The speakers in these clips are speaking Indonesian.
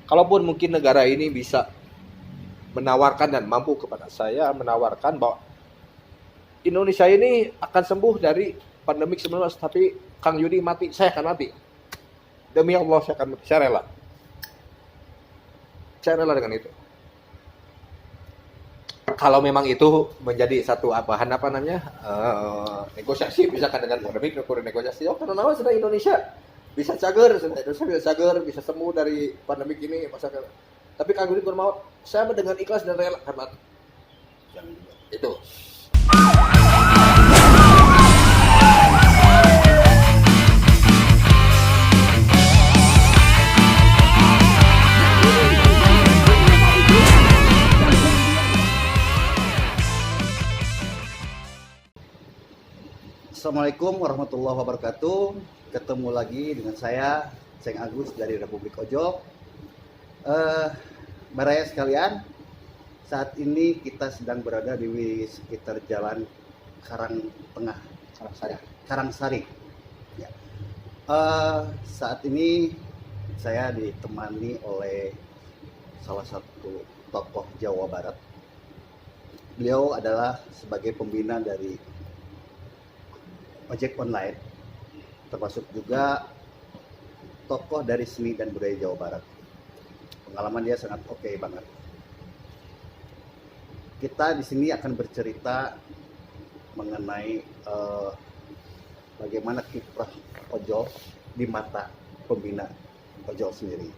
kalaupun mungkin negara ini bisa menawarkan dan mampu kepada saya menawarkan bahwa Indonesia ini akan sembuh dari pandemik 19, tapi Kang Yudi mati, saya akan mati. Demi Allah saya akan mati, saya rela. Saya rela dengan itu. Kalau memang itu menjadi satu bahan negosiasi, misalkan dengan pandemik, negosiasi. Oh, karena sudah Indonesia bisa cager, bisa sembuh dari pandemik ini, masakan. Tapi Kang Yudi Kurniawan, saya dengan ikhlas dan rela akan mati. Itu. Assalamualaikum warahmatullahi wabarakatuh. Ketemu lagi dengan saya, Ceng Agus dari Republik Ojol. Baraya sekalian, saat ini kita sedang berada di sekitar jalan Karangsari. Ya. Saat ini saya ditemani oleh salah satu tokoh Jawa Barat. Beliau adalah sebagai pembina dari ojek online, termasuk juga tokoh dari seni dan budaya Jawa Barat. Pengalaman dia sangat oke banget. Kita di sini akan bercerita mengenai bagaimana kiprah ojol di mata pembina ojol sendiri.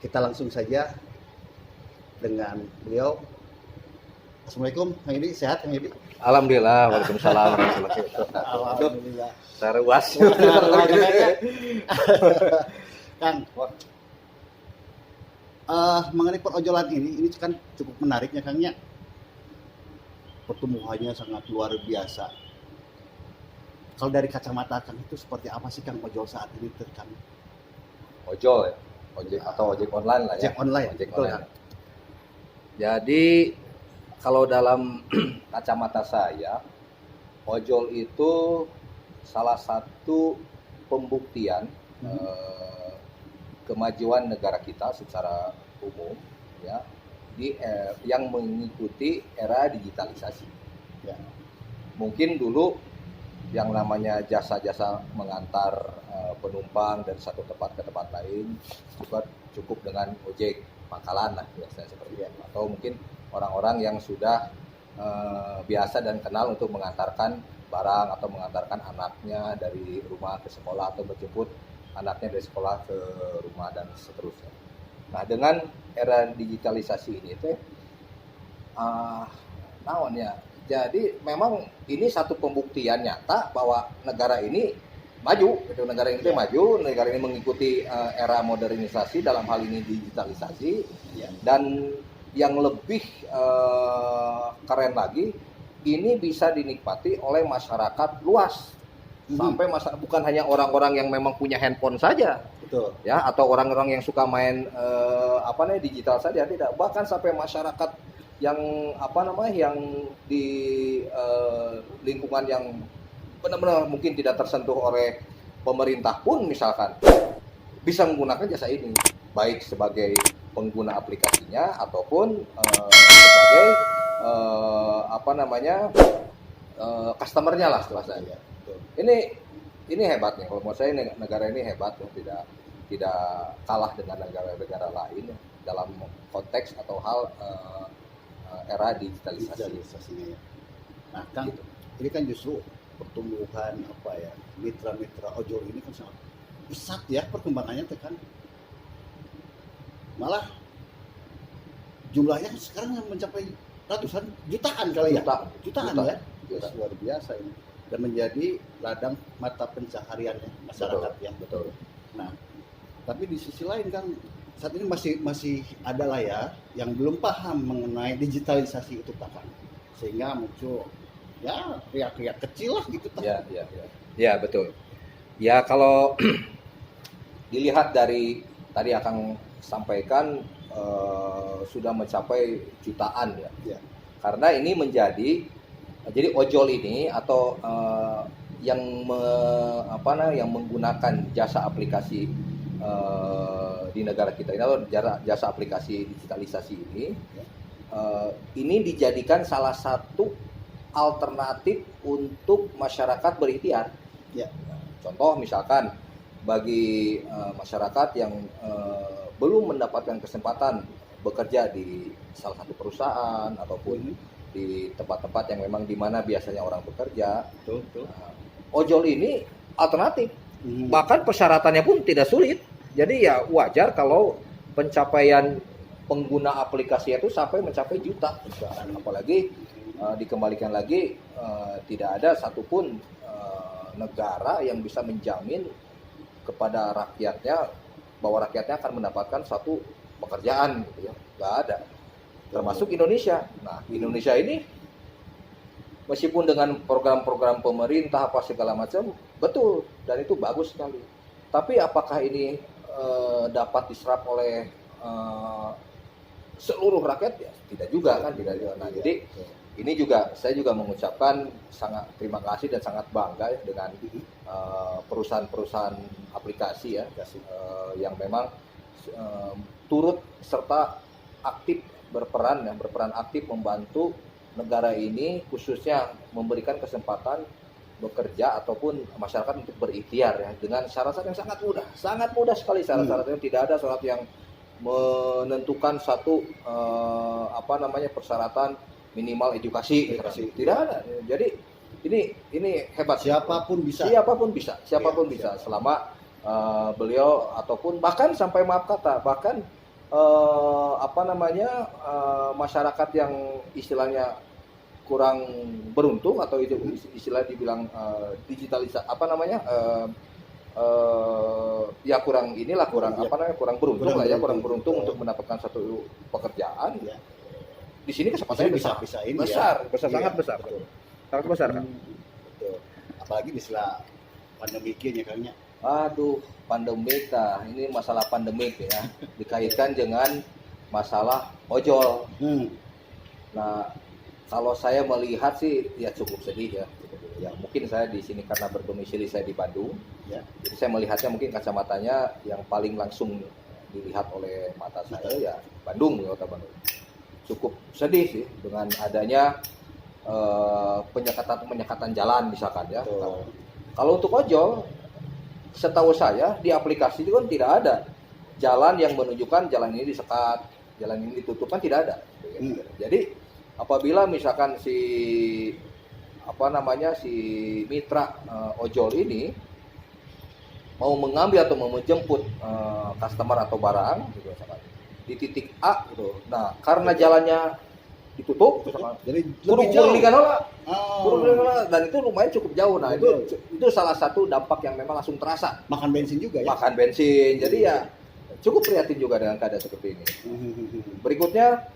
Kita langsung saja dengan beliau. Assalamualaikum, Kang Yudi. Sehat, Kang Yudi? Alhamdulillah, waalaikumsalam warahmatullahi wabarakatuh. Alhamdulillah. Saya ruas. Kang, mengenai perojolan ini kan cukup menarik ya, Kangnya. Pertumbuhannya sangat luar biasa. Kalau dari kacamata Kang itu seperti apa sih Kang ojol saat ini Kang? Ojol ya, ojek atau ojek online lah ya. Ojek online. Ojek Betul, online. Jadi kalau dalam kacamata saya, ojol itu salah satu pembuktian kemajuan negara kita secara umum, ya, yang mengikuti era digitalisasi. Ya. Mungkin dulu yang namanya jasa-jasa mengantar penumpang dari satu tempat ke tempat lain cukup dengan ojek pangkalan lah biasanya seperti itu, atau mungkin orang-orang yang sudah biasa dan kenal untuk mengantarkan barang atau mengantarkan anaknya dari rumah ke sekolah atau menjemput anaknya dari sekolah ke rumah dan seterusnya. Nah, dengan era digitalisasi ini jadi memang ini satu pembuktian nyata bahwa negara ini maju, negara ini maju, negara ini mengikuti era modernisasi, dalam hal ini digitalisasi, dan yang lebih keren lagi, ini bisa dinikmati oleh masyarakat luas, sampai bukan hanya orang-orang yang memang punya handphone saja, betul, ya, atau orang-orang yang suka main digital saja, tidak, bahkan sampai masyarakat yang yang di lingkungan yang benar-benar mungkin tidak tersentuh oleh pemerintah pun misalkan bisa menggunakan jasa ini, baik sebagai pengguna aplikasinya ataupun sebagai customernya lah setelah saya. Ini hebatnya, kalau menurut saya negara ini hebat, tidak kalah dengan negara-negara lain dalam konteks atau hal era digitalisasi. Nah, Kang, gitu. Ini kan justru pertumbuhan mitra-mitra ojol ini kan sangat pesat ya perkembangannya kan. Malah jumlahnya sekarang mencapai ratusan jutaan kali ya. Jutaan ya. Luar biasa ini. Dan menjadi ladang mata pencahariannya masyarakat. Betul, ya. Betul. Nah, tapi di sisi lain kan saat ini masih ada lah ya yang belum paham mengenai digitalisasi itu Pak. Sehingga muncul ya riak-riak kecil lah gitu. Ya, betul. Ya, kalau dilihat dari tadi akan sampaikan sudah mencapai jutaan ya. Karena ini jadi ojol ini atau yang menggunakan jasa aplikasi di negara kita ini atau jasa aplikasi digitalisasi ini dijadikan salah satu alternatif untuk masyarakat berikhtiar. Ya. Contoh misalkan bagi masyarakat yang belum mendapatkan kesempatan bekerja di salah satu perusahaan ataupun di tempat-tempat yang memang di mana biasanya orang bekerja, Betul. ojol ini alternatif. Bahkan persyaratannya pun tidak sulit. Jadi ya wajar kalau pencapaian pengguna aplikasi itu sampai mencapai juta. Apalagi dikembalikan lagi tidak ada satupun negara yang bisa menjamin kepada rakyatnya bahwa rakyatnya akan mendapatkan satu pekerjaan gitu ya. Nggak ada. Termasuk Indonesia. Nah, Indonesia ini meskipun dengan program-program pemerintah apa segala macam betul dan itu bagus sekali. Tapi apakah ini dapat diserap oleh seluruh rakyat? Ya, tidak juga kan, tidak juga. Nah, jadi ini juga saya juga mengucapkan sangat terima kasih dan sangat bangga ya dengan perusahaan-perusahaan aplikasi ya yang memang turut serta aktif berperan aktif membantu negara ini khususnya memberikan kesempatan bekerja ataupun masyarakat untuk berikhtiar ya dengan syarat-syarat yang sangat mudah sekali syarat-syaratnya. Tidak ada syarat yang menentukan satu persyaratan minimal edukasi. Tidak ada. Jadi ini hebat. Siapapun bisa Selama beliau ataupun bahkan sampai maaf kata masyarakat yang istilahnya kurang beruntung atau itu istilah dibilang digitalisasi kurang beruntung untuk mendapatkan satu pekerjaan ya. Di sini kesempatannya besar. Sangat besar kan. Betul. Apalagi di sela pandemi ini kayaknya. Aduh, pandemik ini masalah pandemik ya dikaitkan dengan masalah ojol. Nah, kalau saya melihat sih ya cukup sedih ya. Ya mungkin saya di sini karena berdomisili saya di Bandung. Ya. Jadi saya melihatnya mungkin kacamatanya yang paling langsung dilihat oleh mata saya ya Bandung, Kota Bandung. Cukup sedih sih dengan adanya penyekatan jalan misalkan ya. Kalau untuk ojol, setahu saya di aplikasi itu kan tidak ada jalan yang menunjukkan jalan ini disekat, jalan ini ditutup kan tidak ada. Jadi apabila misalkan si mitra ojol ini mau mengambil atau mau menjemput customer atau barang gitu, di titik A gitu. Nah, karena jalannya ditutup jadi dan itu lumayan cukup jauh. Nah, itu salah satu dampak yang memang langsung terasa. Makan bensin juga ya. Jadi ya cukup prihatin juga dengan keadaan seperti ini. Berikutnya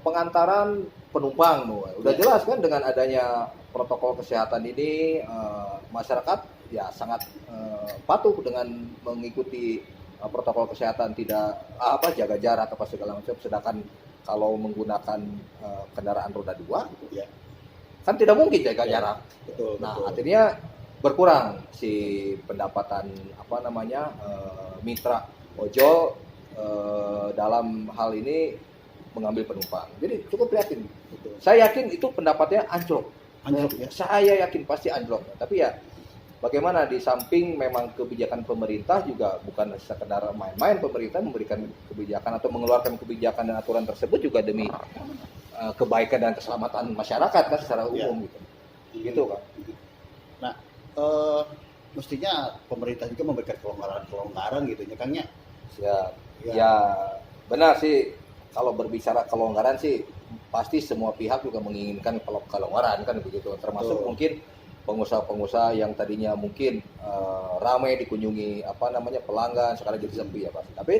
pengantaran penumpang udah jelas kan dengan adanya protokol kesehatan ini masyarakat ya sangat patuh dengan mengikuti protokol kesehatan, tidak jaga jarak apa segala macam. Sedangkan kalau menggunakan kendaraan roda 2 ya kan tidak mungkin jaga jarak. Betul. Akhirnya berkurang si pendapatan mitra ojol dalam hal ini mengambil penumpang. Jadi cukup prihatin. Saya yakin itu pendapatnya anjlok ya. Saya yakin pasti anjlok. Tapi ya bagaimana di samping memang kebijakan pemerintah juga bukan sekedar main-main, pemerintah memberikan kebijakan atau mengeluarkan kebijakan dan aturan tersebut juga demi kebaikan dan keselamatan masyarakat kan secara umum gitu kan. Nah, mestinya pemerintah juga memberikan kelonggaran gitu ya Kang ya. Ya benar sih. Kalau berbicara kelonggaran sih pasti semua pihak juga menginginkan kelonggaran kan begitu. Termasuk mungkin pengusaha-pengusaha yang tadinya mungkin ramai dikunjungi pelanggan sekarang jadi sepi ya pasti. Tapi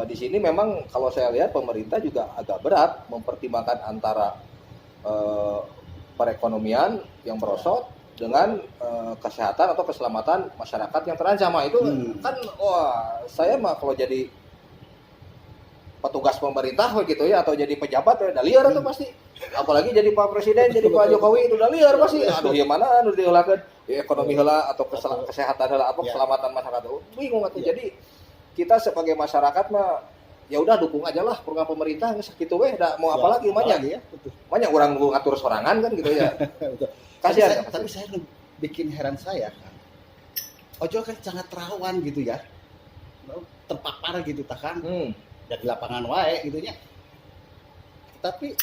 di sini memang kalau saya lihat pemerintah juga agak berat mempertimbangkan antara perekonomian yang merosot dengan kesehatan atau keselamatan masyarakat yang terancam. Itu kan saya mah kalau jadi petugas pemerintah gitu ya atau jadi pejabat udah liar itu pasti. Apalagi jadi Pak Presiden, jadi Pak Jokowi itu udah liar pasti. Aduh ya mana diulangkeun ekonomi heula atau kesehatan heula apa Ya. keselamatan masyarakat. Bingung atuh. Ya. Jadi kita sebagai masyarakat mah ya udah dukung aja lah program pemerintah geus kitu we da mau apa lagi mah nya. ya, betul. Banyak orang ngatur sorangan kan gitu ya. Betul. Kasihan. Tapi saya bikin heran saya kan. Ojol kan sangat rawan gitu ya. Terpapar gitu tak kan. Ya di lapangan wae gitu nya. Tapi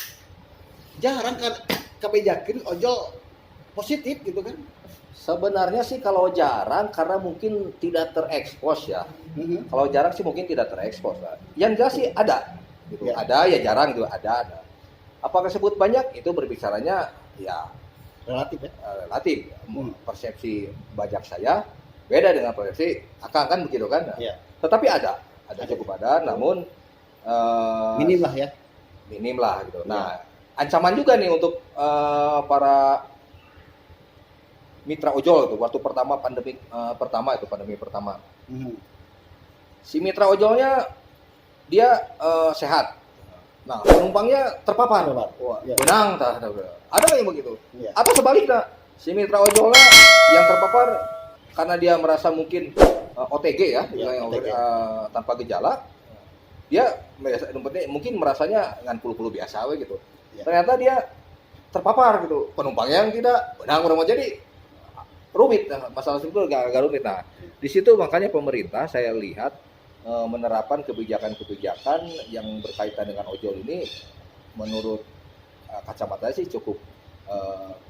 jarang kan kebijakan ojol positif gitu kan. Sebenarnya sih kalau jarang karena mungkin tidak terekspos ya. Kalau jarang sih mungkin tidak terekspos. Yang jelas sih ada. Gitu. Ya. Ada ya jarang juga ada. Apakah sebut banyak itu berbicaranya ya Relatif ya. relatif. Persepsi banyak saya beda dengan persepsi Akang kan begitu kan. Ya. Tetapi ada cukup ada, namun Minim lah ya. minim lah gitu. Nah, ancaman juga nih untuk para mitra ojol itu waktu pandemi pertama. Si mitra ojolnya dia sehat. Nah, penumpangnya terpapar. Wah, Ya. benang tah. Ada nggak yang begitu? Ya. Atau sebaliknya, si mitra ojolnya yang terpapar karena dia merasa mungkin OTG ya, yang OTG. tanpa gejala, dia mungkin merasanya ngan puluh-puluh biasa we gitu. Ya. Ternyata dia terpapar gitu. Penumpangnya yang tidak benang orang jadi rumit. Nah, masalah itu agak rumit. Nah, di situ makanya pemerintah saya lihat menerapkan kebijakan-kebijakan yang berkaitan dengan ojol ini menurut kacamata saya sih cukup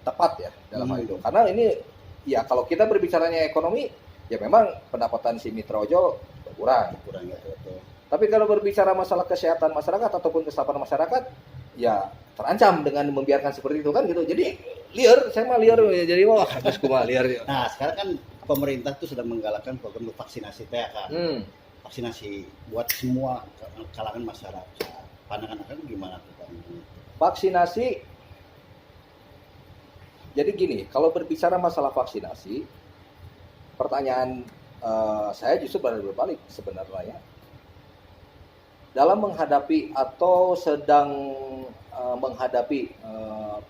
tepat ya dalam hal itu. Karena ini ya kalau kita berbicaranya ekonomi ya memang pendapatan si mitra ojol berkurang. Ya, betul. Tapi kalau berbicara masalah kesehatan masyarakat ataupun keselamatan masyarakat ya terancam dengan membiarkan seperti itu kan gitu. Jadi liar, saya mah liar ya. Jadi wah terus kumaha liar ya. Nah, sekarang kan pemerintah tuh sedang menggalakkan program vaksinasi teh kan. Vaksinasi buat semua kalangan masyarakat. Pandangan Akang gimana tuh Bang? Vaksinasi. Jadi gini, kalau berbicara masalah vaksinasi, pertanyaan saya justru berbalik sebenarnya. Dalam menghadapi atau sedang menghadapi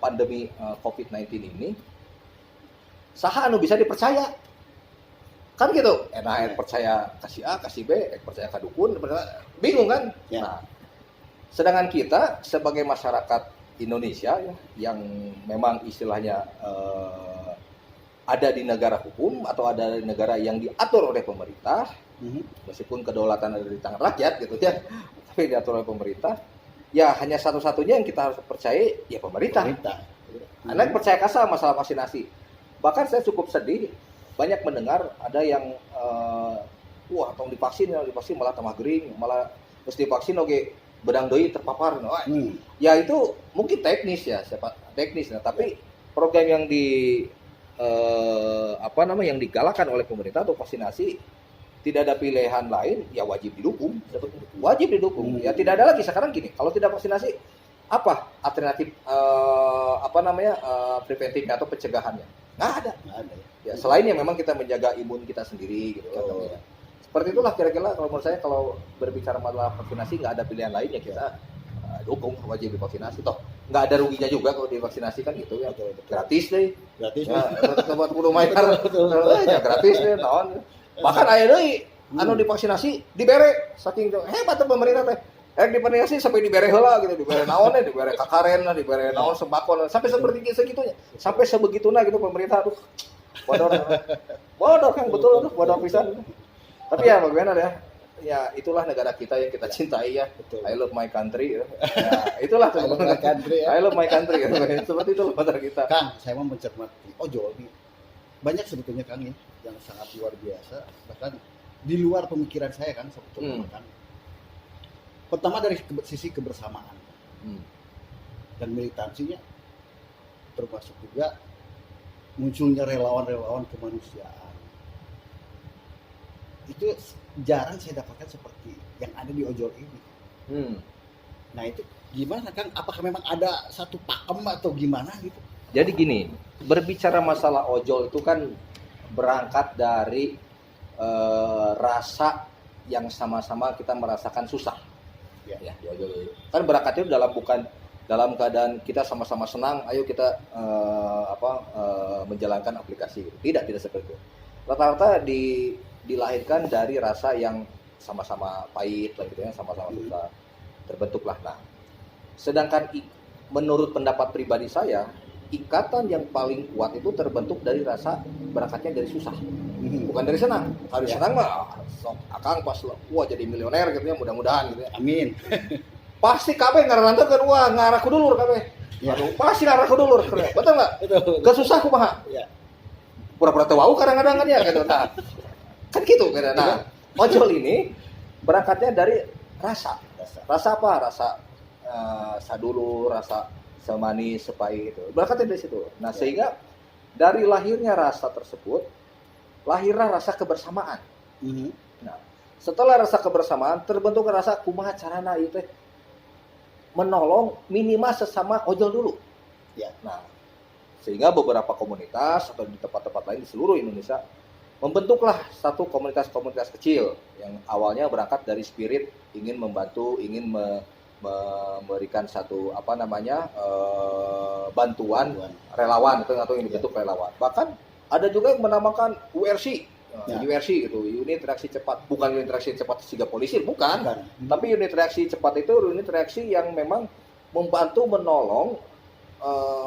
pandemi COVID-19 ini, saha anu bisa dipercaya? Kan gitu, enak percaya kasih A, kasih B, percaya ka dukun, bingung kan? Ya. Nah, sedangkan kita sebagai masyarakat Indonesia ya, yang memang istilahnya ada di negara hukum atau ada di negara yang diatur oleh pemerintah, meskipun kedaulatan ada di tangan rakyat gitu ya, tapi diatur oleh pemerintah, ya hanya satu-satunya yang kita harus percaya ya pemerintah. Anak percaya kasar masalah vaksinasi. Bahkan saya cukup sedih, banyak mendengar ada yang wah tong divaksin malah tambah gering, malah mesti divaksin oke bedang deui terpapar. Ya itu mungkin teknis ya, teknis. Nah, tapi program yang yang digalakan oleh pemerintah untuk vaksinasi tidak ada pilihan lain, ya wajib didukung. Ya tidak ada lagi sekarang gini, kalau tidak vaksinasi apa alternatif preventifnya atau pencegahannya? Nggak ada. Ya selain yang memang kita menjaga imun kita sendiri gitu kan. Seperti itulah kira-kira kalau menurut saya kalau berbicara masalah vaksinasi nggak ada pilihan lain ya kita dukung wajib divaksinasi toh nggak ada ruginya juga kalau divaksinasi kan gitu ya. Gratis deh. Tempat kudu mayar. Ya gratis deh naon. Bahkan aya deui anu divaksinasi dibere saking hebat pemerintah teh. Divaksinasi sampai dibere heula gitu, dibere naon deh, dibere kakaren lah, dibere naon sembako sampai seperti segitunya. Sampai sebegituna gitu pemerintah tuh. Bodoh kan betul tuh, bodoh pisan. Tapi ya bagaimana ya? Ya itulah negara kita yang kita cintai ya. Betul. I love my country. Ya, itulah I love my country. I love my country. Seperti itu negara kita. Kang, saya mau mencermati ojol nih. Banyak sebetulnya Kang ya yang sangat luar biasa, bahkan di luar pemikiran saya kan sebetulnya kan. Pertama dari sisi kebersamaan dan militansinya, termasuk juga munculnya relawan-relawan kemanusiaan. Itu jarang saya dapatkan seperti yang ada di ojol ini. Nah itu gimana Kang? Apakah memang ada satu pakem atau gimana gitu? Jadi gini, berbicara masalah ojol itu kan berangkat dari rasa yang sama-sama kita merasakan susah. Ya, di ojol kan berangkatnya dalam bukan dalam keadaan kita sama-sama senang, ayo kita menjalankan aplikasi. Tidak seperti itu. Rata-rata dilahirkan dari rasa yang sama-sama pahit lah gitu ya, sama-sama susah, terbentuklah. Nah, sedangkan menurut pendapat pribadi saya, ikatan yang paling kuat itu terbentuk dari rasa berangkatnya dari susah, bukan dari senang. Kalau senang mah sok akang pas wah jadi milioner gitu ya, mudah-mudahan gitu ya. Amin. Pasti kabeh ngarantankeun wah ngarah ku dulur kabeh. Ya. Pasti ngarah ku dulur. Betul enggak? Betul. Kesusah kumaha? Ya. Pura-pura teu wau kadang-kadang kan ya gitu. Nah, kan gitu kan. Nah, ojol ini berangkatnya dari rasa. Rasa apa? Rasa sadulur, rasa semanis, sepahit itu. Berangkatnya dari situ. Nah, sehingga dari lahirnya rasa tersebut lahirlah rasa kebersamaan. Nah, setelah rasa kebersamaan terbentuk rasa kumaha carana ieu teh menolong minimal sesama ojol dulu. Ya. Nah, sehingga beberapa komunitas atau di tempat-tempat lain di seluruh Indonesia membentuklah satu komunitas-komunitas kecil yang awalnya berangkat dari spirit ingin membantu, ingin memberikan satu bantuan relawan atau yang dibentuk relawan. Bahkan ada juga yang menamakan URC. URC gitu, unit reaksi cepat, bukan unit reaksi cepat siga polisi, bukan. Tapi unit reaksi cepat itu unit reaksi yang memang membantu menolong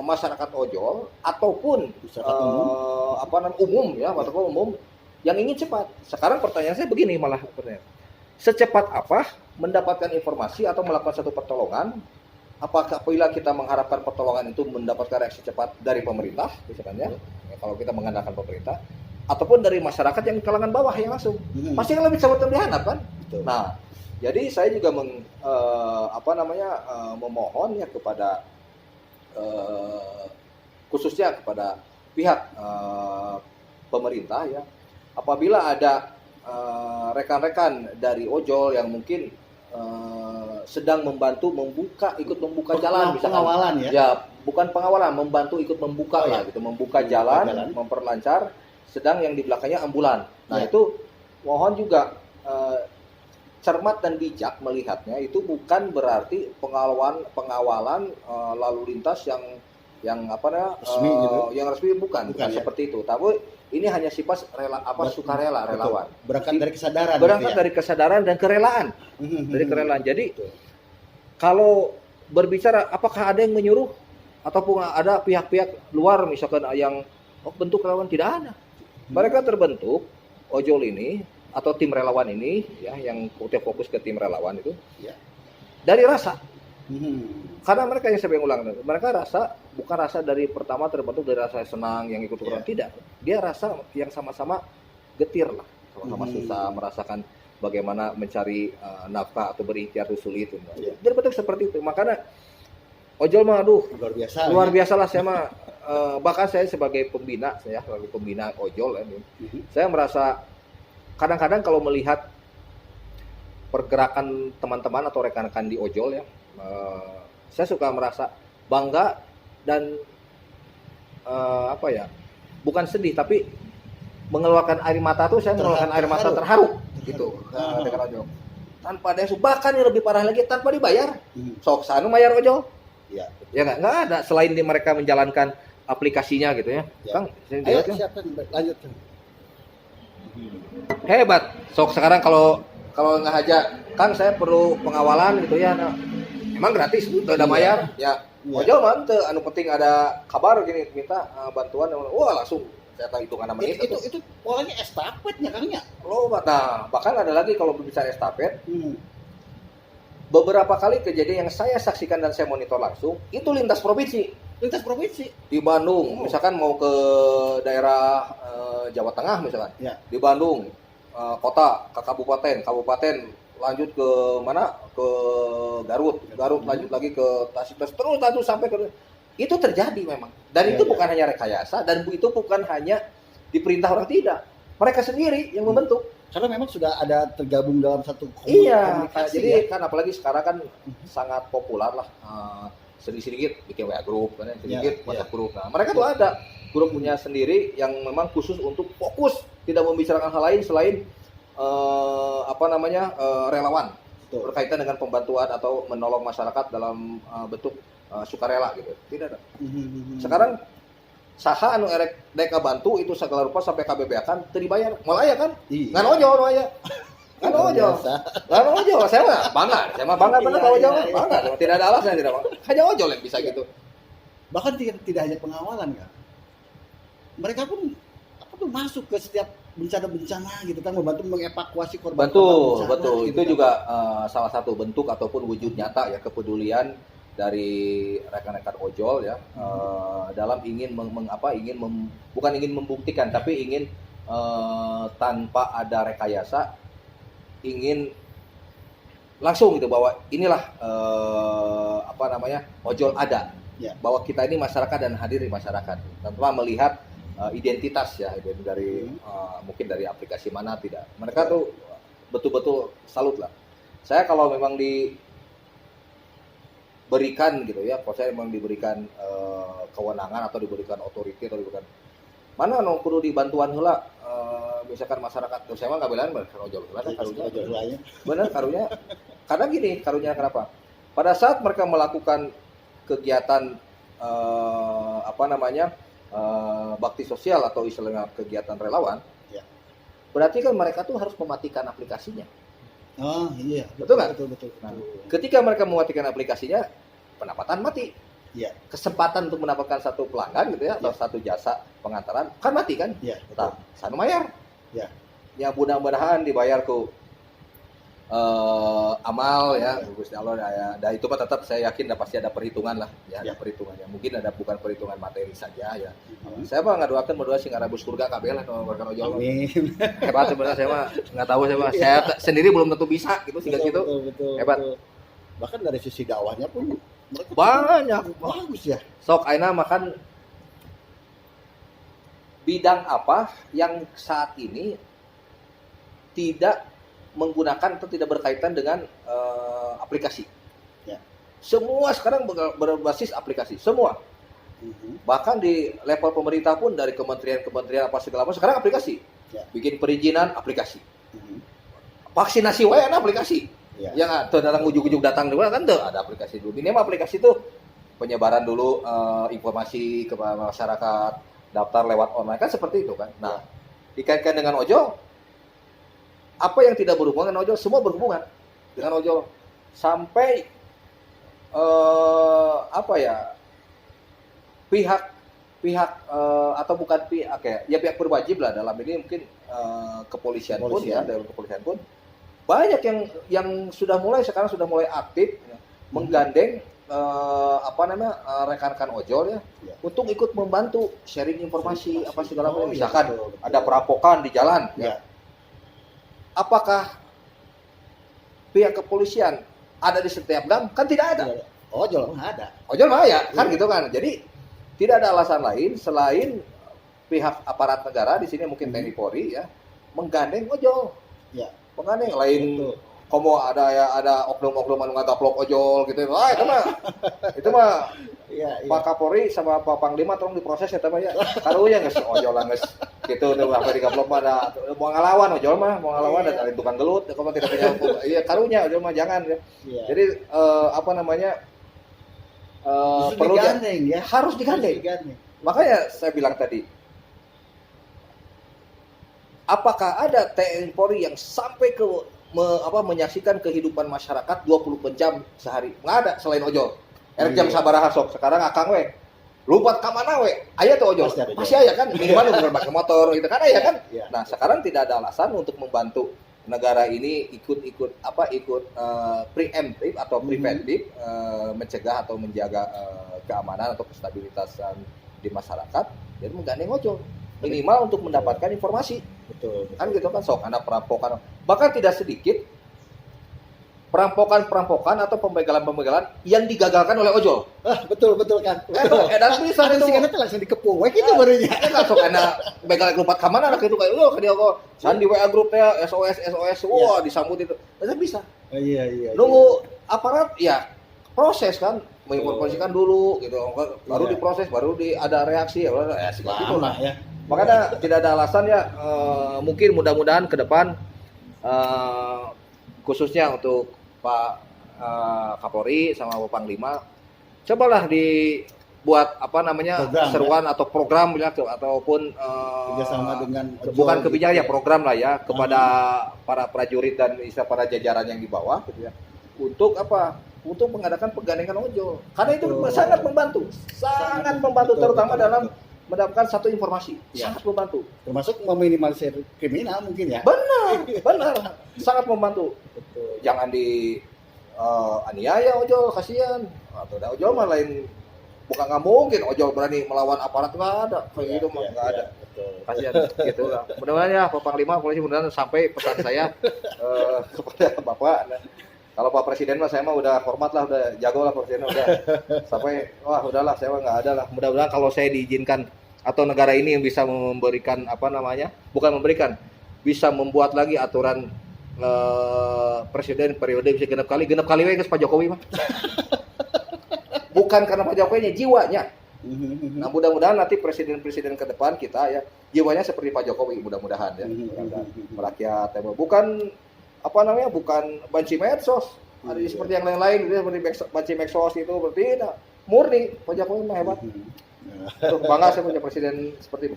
masyarakat ojol ataupun umum ya, ataupun umum yang ingin cepat. Sekarang pertanyaan saya begini malah pertanyaan. Secepat apa mendapatkan informasi atau melakukan satu pertolongan? Apakah apabila kita mengharapkan pertolongan itu mendapatkan reaksi cepat dari pemerintah, misalkan ya, kalau kita mengandalkan pemerintah, ataupun dari masyarakat yang kalangan bawah yang langsung, pasti kan lebih cepat diharap kan? Betul. Nah, jadi saya juga memohon ya kepada khususnya kepada pihak pemerintah ya, apabila ada rekan-rekan dari ojol yang mungkin sedang ikut membuka jalan, misalkan pengawalan bukan pengawalan, membantu ikut membuka membuka jalan, memperlancar, sedang yang di belakangnya ambulan. Nah itu mohon juga cermat dan bijak melihatnya, itu bukan berarti pengawalan lalu lintas yang resmi gitu. Yang resmi bukan seperti itu. Tapi ini hanya sifat sukarela, relawan. Berangkat dari kesadaran. Dari kesadaran dan kerelaan. Dari kerelaan. Jadi kalau berbicara apakah ada yang menyuruh ataupun ada pihak-pihak luar misalkan yang bentuk relawan, tidak ada. Mereka terbentuk ojol ini atau tim relawan ini ya, yang fokus ke tim relawan itu dari rasa. Karena mereka yang saya ulang, mereka bukan rasa dari pertama terbentuk dari rasa senang yang ikut orang, tidak. Dia rasa yang sama-sama getir lah, sama-sama susah, merasakan bagaimana mencari nafkah atau berikhtiar itu sulit. Dia bentuk seperti itu. Makanya ojol mah luar biasa lah. Saya mah bahkan saya sebagai pembina ojol saya merasa kadang-kadang kalau melihat pergerakan teman-teman atau rekan-rekan di ojol ya, saya suka merasa bangga dan bukan sedih tapi mengeluarkan air mata tuh, saya mengeluarkan air mata terharu gitu dengan ojol. Tanpa ada bahkan yang lebih parah lagi tanpa dibayar. Sok sanu bayar ojol. Ya nggak ada selain di mereka menjalankan aplikasinya gitu ya. Kang, ayo siapkan lanjut. Hebat. Sok sekarang kalau nggak aja, Kang saya perlu pengawalan gitu ya. Nah, emang gratis itu ada bayar. Ya. Ojol mah teu anu penting ada kabar gini minta bantuan, wah langsung saya tahu hitungan nama itu polanya estafetnya Kangnya. Nah, bahkan ada lagi kalau berbicara estafet. Beberapa kali kejadian yang saya saksikan dan saya monitor langsung itu lintas provinsi di Bandung, misalkan mau ke daerah Jawa Tengah misalkan, di Bandung kota ke kabupaten lanjut ke mana, ke Garut lanjut lagi ke Tasik terus sampai ke itu terjadi memang, dan itu bukan hanya rekayasa, dan itu bukan hanya diperintah orang, tidak, mereka sendiri yang membentuk. Karena memang sudah ada tergabung dalam satu komunikasi. Jadi kan apalagi sekarang kan sangat populer lah, sedikit-sedikit bikin WA group, sedikit WhatsApp group. Nah, mereka tuh ada grup punya sendiri yang memang khusus untuk fokus tidak membicarakan hal lain selain relawan. Betul. berkaitan dengan pembantuan atau menolong masyarakat dalam bentuk sukarela gitu. Tidak ada. Sekarang saha anu erek dek bantu itu segala rupa sampai KBB kan teu dibayar. Moal aya kan? Iya. Ngan ojol nu aya. Ngan ojol. Ngan ojol saya mah bangga bener kalau ojol. Bangga. Tidak ada alasan tidak bangga. Hanya ojol yang bisa gitu. Bahkan tidak hanya pengawalan kan. Mereka pun masuk ke setiap bencana-bencana gitu kan, membantu mengevakuasi korban. Betul. Gitu itu kan. juga salah satu bentuk ataupun wujud nyata ya kepedulian dari rekan-rekan ojol ya dalam ingin bukan ingin membuktikan tapi ingin tanpa ada rekayasa ingin langsung gitu bahwa inilah ojol ada Ya. bahwa kita ini masyarakat dan hadir di masyarakat tanpa melihat identitas ya dari mungkin dari aplikasi mana tidak mereka tuh betul-betul salut lah. Saya kalau memang diberikan gitu ya, kalau saya memang diberikan kewenangan atau diberikan otoriti atau diberikan mana no kudu dibantuan heula misalkan masyarakat saya mah ngabelaan bener ojol heula karunya bener karunya karena gini karunya kenapa pada saat mereka melakukan kegiatan bakti sosial atau istilahnya kegiatan relawan ya. Berarti kan mereka tuh harus mematikan aplikasinya. Oh iya Betul nggak? Betul. Nah, ketika mereka mematikan aplikasinya pendapatan mati. Iya. Kesempatan untuk mendapatkan satu pelanggan gitu ya atau satu jasa pengantaran kan mati kan? Iya. Nah, sanu mayar. Ya. Ya mudah-mudahan dibayar ku amal ya Gusti Allah ya. Dan itu mah tetap saya yakin pasti ada perhitungan lah ya, ada perhitungannya. Mungkin ada bukan perhitungan materi saja ya. Saya mah ngadoakeun berdoa sing ngarabus surga kabeh lah nu berkah ojol. Amin. Hebat sebenarnya saya mah enggak tahu saya sendiri belum tentu bisa gitu sehingga gitu. Betul. Hebat. Bahkan dari sisi dakwahnya pun mereka Banyak bagus ya. sok aina makan bidang apa yang saat ini tidak menggunakan atau tidak berkaitan dengan aplikasi. Ya. Semua sekarang berbasis aplikasi, semua. Bahkan di level pemerintah pun dari kementerian apa segala macam sekarang aplikasi. Ya. Bikin perizinan aplikasi. Vaksinasi wae aplikasi. Ya. Yang datang ujuk-ujuk datang dulu kan tuh ada aplikasi dulu. Ini mah aplikasi tuh penyebaran dulu informasi kepada masyarakat, daftar lewat online kan seperti itu kan. Nah, dikaitkan dengan ojol, apa yang tidak berhubungan dengan ojol semua berhubungan dengan ojol sampai pihak atau bukan pihak ya pihak berwajib lah dalam ini mungkin kepolisian pun ya dalam kepolisian pun banyak yang sekarang sudah mulai aktif ya, menggandeng rekan-rekan ojol ya untuk ikut membantu sharing informasi apa segala macam misalkan ada perampokan di jalan ya. Apakah pihak kepolisian ada di setiap gang? Kan tidak ada. Ojol mah ada. Ojol mah ya, kan gitu kan. Jadi tidak ada alasan lain selain pihak aparat negara di sini mungkin TNI Polri ya menggandeng ojol. Ya. Menggandeng lain komo ada oknum-oknum anu ngagaplok ojol gitu. Itu mah Iya. Pak Kapolri sama Pak Panglima tolong diproses ya mah ya. Karunya geus ojol geus gitu tuh apa digaplok mah ada mau ngalawan ojol mah, mau ngalawan ada tukang gelut, kalau tidak punya hukum. Iya karunya ojol mah jangan ya. Jadi perlu digandeng ya. Harus digandeng. Makanya saya bilang tadi apakah ada TNI Polri yang sampai ke menyaksikan kehidupan masyarakat 24 jam sehari? Nggak ada selain ojol. Jam sabaraha sok sekarang akang we lompat ka mana we aya tuh ojol pasti aya kan minimal nu pakai motor gitu kan aya kan. Nah sekarang tidak ada alasan untuk membantu negara ini ikut preemptif atau preventif mencegah atau menjaga keamanan atau kestabilitasan di masyarakat jadi menggandeng ojol minimal untuk mendapatkan informasi. Betul. Kan gitu kan sok ada perampokan bahkan tidak sedikit perampokan atau pembegalan yang digagalkan oleh ojol. Betul kan. Dan bisa itu kan langsung dikepung we kitu barunya. Eta sok ana begal lompat ka mana kitu kayak ka dia kok sandi WA grup teh SOS wah disambut itu. Eta bisa. Iya. Nunggu aparat ya proses kan menginformasikan dulu gitu baru diproses baru ada reaksi ya seperti itu lah ya. Makanya tidak ada alasan ya mungkin mudah-mudahan ke depan khususnya untuk Pak Kapolri sama Pak Panglima, cobalah dibuat apa namanya Program, seruan atau program ya, ataupun kerjasama dengan bukan kebijakan gitu ya, program lah ya kepada para prajurit dan para jajaran yang di bawah gitu ya, untuk apa? Untuk mengadakan penggandengan ojol, karena itu Betul. sangat membantu Betul, terutama betul, dalam betul. mendapatkan satu informasi, Ya. sangat membantu. Termasuk meminimalisir kriminal mungkin ya. Benar, sangat membantu. Betul. Jangan di aniaya ojol, kasihan. Atau ada ojol mah lain, bukan nggak mungkin ojol berani melawan aparat, nggak ada kayak gitu mah, nggak ada. Betul. Kasihan gitu lah. Mudah-mudahan ya Pak Panglima, polisi, mudah-mudahan sampai pesan saya kepada Bapak. Kalau Pak Presiden mah saya mah udah hormat lah, udah jago lah Presiden udah sampai wah udahlah saya mah nggak ada lah. Mudah-mudahan kalau saya diizinkan atau negara ini yang bisa memberikan apa namanya, bukan memberikan, bisa membuat lagi aturan presiden periode bisa genap kali we geus Pak Jokowi mah. Bukan karena Pak Jokowinya, jiwanya. Nah mudah-mudahan nanti presiden-presiden ke depan kita ya jiwanya seperti Pak Jokowi, mudah-mudahan ya. Merakyat, bukan apa namanya, bukan banci medsos. Ada seperti yang lain-lain, seperti banci medsos itu berarti murni Pak Jokowi mah hebat. Tuh, bangga saya punya presiden seperti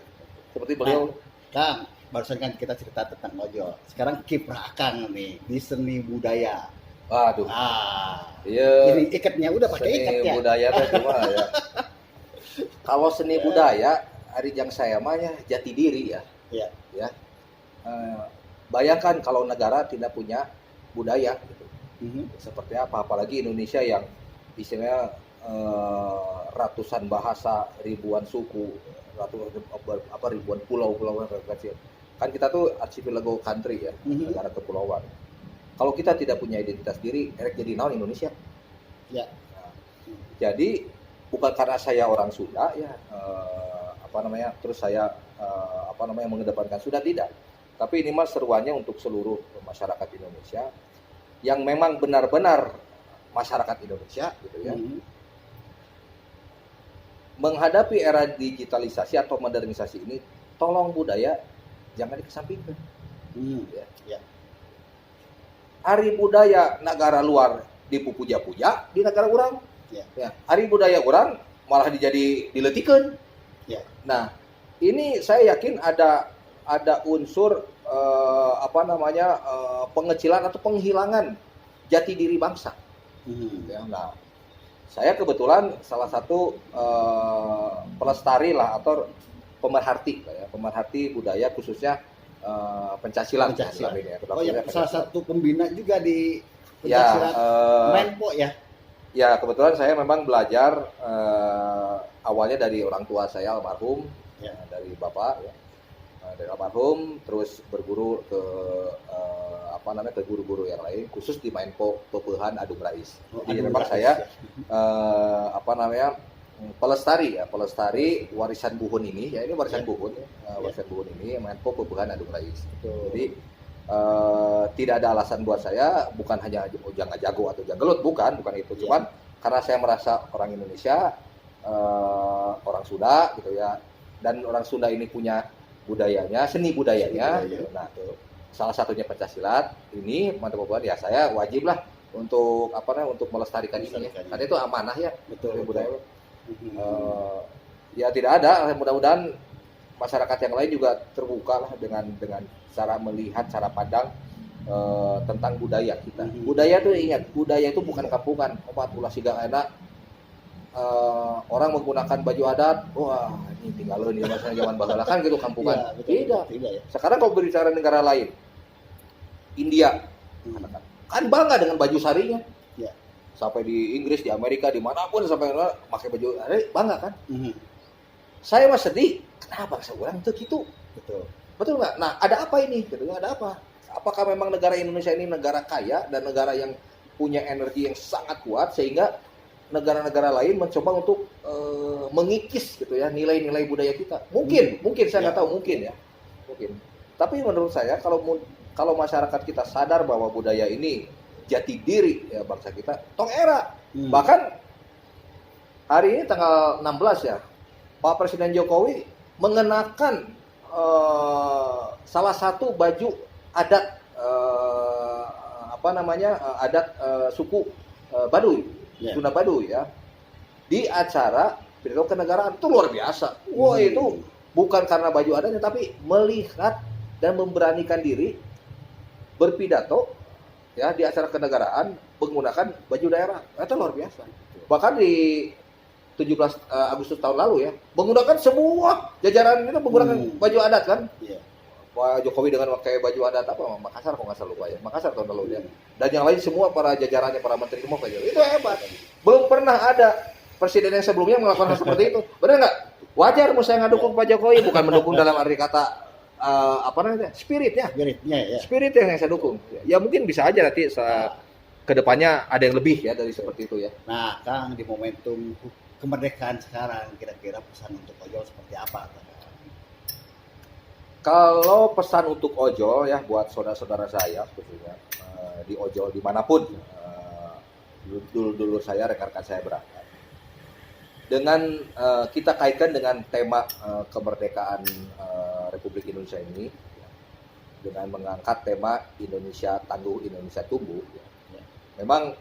beliau. Kang, barusan kan kita cerita tentang ojol. Sekarang kiprah Kang nih di seni budaya. Waduh. Iya. Iya. Ini ikatnya udah pakai ikat Seni ya. budaya teh cuma ya. Kalau seni budaya, hari yang saya mah ya jati diri ya. Iya. Ya. Bayangkan kalau negara tidak punya budaya gitu. Seperti apa, apalagi Indonesia yang istilahnya ratusan bahasa, ribuan suku, ribuan pulau kecil. Kan kita tuh archipelago country ya, negara kepulauan. Kalau kita tidak punya identitas diri, jadi naon Indonesia? Ya. Nah, jadi bukan karena saya orang Sunda ya, terus saya mengedepankan Sunda, tidak. Tapi ini mah seruannya untuk seluruh masyarakat Indonesia yang memang benar-benar masyarakat Indonesia gitu ya. Menghadapi era digitalisasi atau modernisasi ini, tolong budaya jangan dikesampingkan. Ya. Hari budaya negara luar dipuja-puja di negara orang. Ya. Hari budaya orang malah diletikeun. Ya. Nah, ini saya yakin ada unsur pengecilan atau penghilangan jati diri bangsa. Ya, nah, saya kebetulan salah satu pelestari lah atau pemerhati budaya, khususnya pencaksilat. Ini ya. Oh ya, salah satu pembina juga di pencaksilat Menpo ya. Ya, kebetulan saya memang belajar awalnya dari orang tua saya almarhum, ya, dari bapak ya. Dari almarhum, terus berguru ke ke guru-guru yang lain, khusus di Menpo Peupehan Adung Rais. Jadi memang saya pelestari warisan buhun ini, ya ini warisan buhun, warisan buhun ini Menpo Peupehan Adung Rais. Jadi tidak ada alasan buat saya, bukan hanya jangan jago atau janggelut, bukan itu, cuman karena saya merasa orang Indonesia, orang Sunda gitu ya, dan orang Sunda ini punya budayanya, seni budayanya. Nah, salah satunya pencaksilat ini, teman-teman ya, saya wajib lah untuk untuk melestarikan ini ya. Karena itu amanah ya, budaya. Ya tidak ada, mudah-mudahan masyarakat yang lain juga terbuka lah dengan cara melihat, cara pandang tentang budaya kita. Budaya itu, ingat, budaya itu bukan kampungan. Opat ulah siga enak. Orang menggunakan baju adat, wah ini tinggalin ya, masa zaman baheula kan gitu kampungan. Tidak ya. Sekarang kalau berbicara negara lain, India, kan bangga dengan baju sarinya. Ya. Sampai di Inggris, di Amerika, dimanapun sampai pakai baju sari, bangga kan? Saya mah sedih, kenapa seorang itu gitu? Betul nggak? Nah, ada apa ini? Gitu, ada apa? Apakah memang negara Indonesia ini negara kaya dan negara yang punya energi yang sangat kuat sehingga negara-negara lain mencoba untuk mengikis gitu ya nilai-nilai budaya kita? Mungkin saya nggak tahu, mungkin. Tapi menurut saya kalau masyarakat kita sadar bahwa budaya ini jati diri ya bangsa kita, tong era. Bahkan hari ini tanggal 16 ya, Pak Presiden Jokowi mengenakan salah satu baju adat adat suku Baduy, Sunda Baduy ya. Di acara pidato kenegaraan itu luar biasa. Wah, itu bukan karena baju adatnya, tapi melihat dan memberanikan diri berpidato ya di acara kenegaraan menggunakan baju daerah. Itu luar biasa. Bahkan di 17 Agustus tahun lalu ya, menggunakan semua jajaran itu menggunakan baju adat kan. Pak Jokowi dengan pakai baju adat apa Makassar kok nggak salah lupa ya, Makassar tahun lalu ya. Dan yang lain semua para jajarannya, para menteri semua pakai itu hebat. Belum pernah ada presiden yang sebelumnya melakukan hal seperti itu. Benar nggak? Wajar saya ngedukung Pak Jokowi, bukan mendukung dalam arti kata spiritnya ya. Spirit yang saya dukung. Ya mungkin bisa aja nanti kedepannya ada yang lebih ya dari seperti itu ya. Nah, Kang, di momentum kemerdekaan sekarang kira-kira pesan untuk ojol seperti apa? Kalau pesan untuk ojol ya buat saudara-saudara saya khususnya di ojol dimanapun dulu saya rekan-rekan saya berangkat dengan kita kaitkan dengan tema kemerdekaan Republik Indonesia ini dengan mengangkat tema Indonesia Tangguh Indonesia Tumbuh memang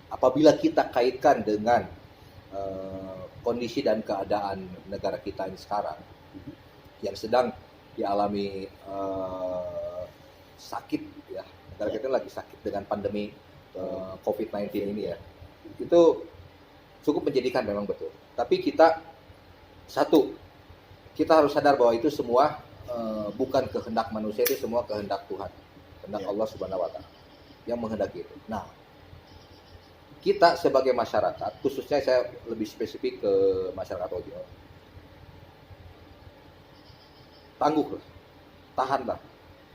apabila kita kaitkan dengan kondisi dan keadaan negara kita ini sekarang yang sedang dialami sakit ya, negara kita lagi sakit dengan pandemi COVID-19 ini ya, itu cukup menjadikan memang betul. Tapi kita harus sadar bahwa itu semua bukan kehendak manusia, itu semua kehendak Tuhan, kehendak Allah Subhanahu Wa Taala yang menghendaki itu. Nah, kita sebagai masyarakat, khususnya saya lebih spesifik ke masyarakat ojol, tangguhlah, tahanlah,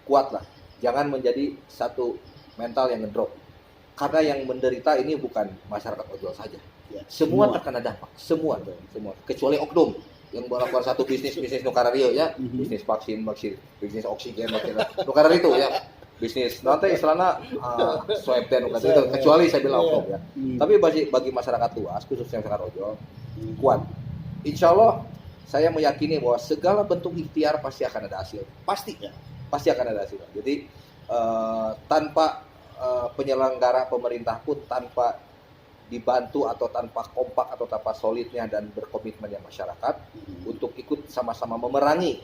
kuatlah, jangan menjadi satu mental yang ngedrop. Karena yang menderita ini bukan masyarakat ojol saja, semua terkena dampak, semua, kecuali oknum yang melakukan satu bisnis nukarario ya, bisnis vaksin, bisnis oksigen, nukarario itu ya. Bisnis nanti istilahnya swipe dan itu kecuali saya bilang oknum ya. Tapi bagi masyarakat luas khususnya masyarakat ojol kuat. Insya Allah saya meyakini bahwa segala bentuk ikhtiar pasti akan ada hasil. Pasti akan ada hasil. Jadi tanpa penyelenggara pemerintah pun tanpa dibantu atau tanpa kompak atau tanpa solidnya dan berkomitmennya masyarakat untuk ikut sama-sama memerangi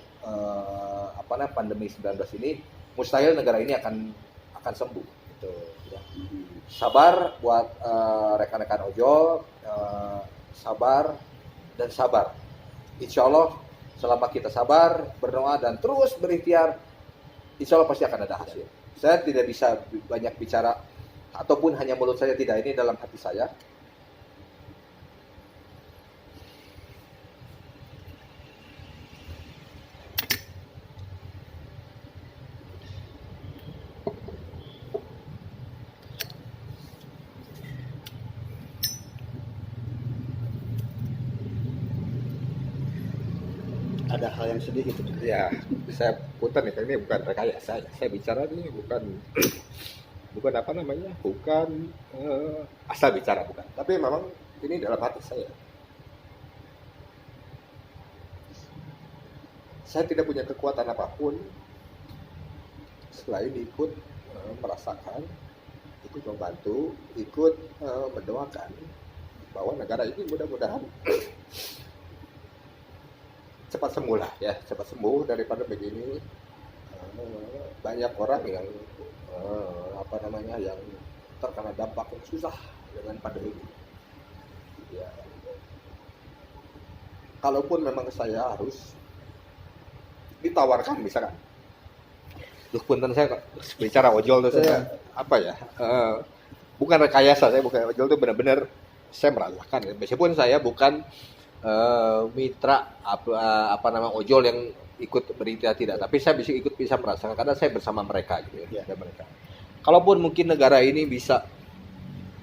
pandemi 19 ini, mustahil negara ini akan sembuh. Gitu, ya. Sabar buat rekan-rekan ojol, sabar dan sabar. Insya Allah selama kita sabar, berdoa dan terus berikhtiar, insya Allah pasti akan ada hasil. Saya tidak bisa banyak bicara ataupun hanya mulut saya, tidak, ini dalam hati saya. Ada hal yang sedih gitu. Ya, saya putar nih, ini bukan rekayasa. Saya bicara ini bukan asal bicara, bukan. Tapi memang ini dalam hati saya. Saya tidak punya kekuatan apapun selain ikut merasakan, ikut membantu, ikut mendoakan bahwa negara ini mudah-mudahan cepat sembuh lah ya, cepat sembuh daripada begini. Banyak orang yang yang terkena dampak yang susah dengan pandemi ini. Ya. Kalaupun memang saya harus ditawarkan misalkan, punten saya bicara ojol itu saya bukan rekayasa, saya bukan ojol itu benar-benar saya merasakan. Meskipun saya bukan mitra ojol yang ikut berikhtiar, tidak, tapi saya bisa merasakan karena saya bersama mereka gitu ya. Mereka. Kalaupun mungkin negara ini bisa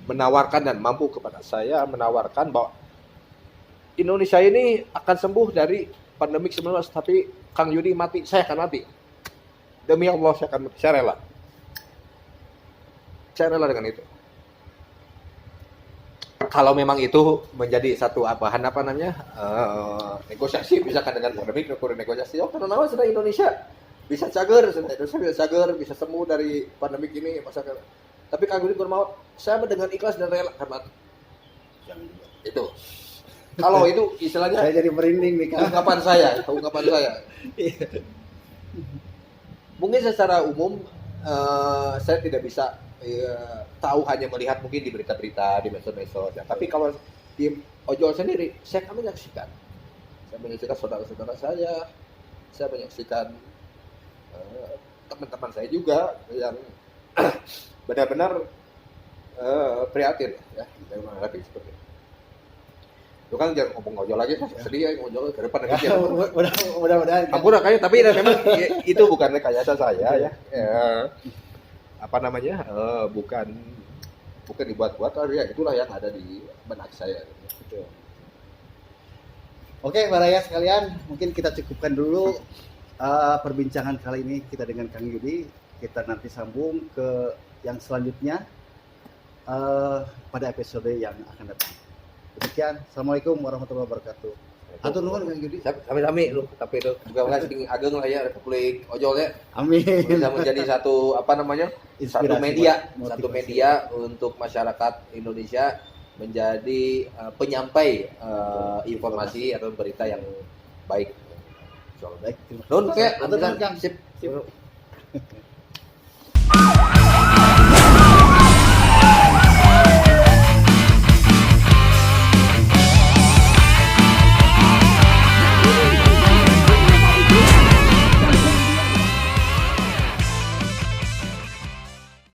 menawarkan dan mampu kepada saya menawarkan bahwa Indonesia ini akan sembuh dari pandemi 19, tapi Kang Yudi mati, saya akan mati. Demi Allah saya akan mati, saya rela. Saya rela dengan itu. Kalau memang itu menjadi satu bahan negosiasi, misalkan dengan pandemi negosiasi, karena nama sudah Indonesia bisa cager, Indonesia bisa cager, bisa sembuh dari pandemi ini masyarakat. Tapi Kang Yudi bermau, saya dengan ikhlas dan rela karena itu. Kalau itu istilahnya Saya jadi merinding nih Kang. ungkapan saya. Mungkin secara umum saya tidak bisa tahu hanya melihat mungkin di berita-berita di medsos ya. Tapi kalau di ojol sendiri, saya menyaksikan saudara-saudara saya menyaksikan teman-teman saya juga yang benar-benar prihatin ya, saya menghadapi seperti itu. Itu kan jangan ngomong ojol lagi, sedih ya ojol ke depan lagi. Mudah-mudahan. Ampun kayaknya, tapi memang itu bukan rekayasa saya ya. Apa namanya? Bukan dibuat-buat, tapi ya itulah yang ada di benak saya. Betul. Oke, para rakyat sekalian, mungkin kita cukupkan dulu perbincangan kali ini kita dengan Kang Yudi. Kita nanti sambung ke yang selanjutnya pada episode yang akan datang. Demikian, assalamualaikum warahmatullahi wabarakatuh. Hatur nuhun Kang Yudi. Sami-sami lu, tapi itu juga sing ageng lah ya Republik Ojol ya. Amin. Bisa menjadi satu apa namanya? Satu media untuk masyarakat Indonesia menjadi penyampai informasi atau berita yang baik. Baik. Nun, Hatur nuhun Kang. Sip.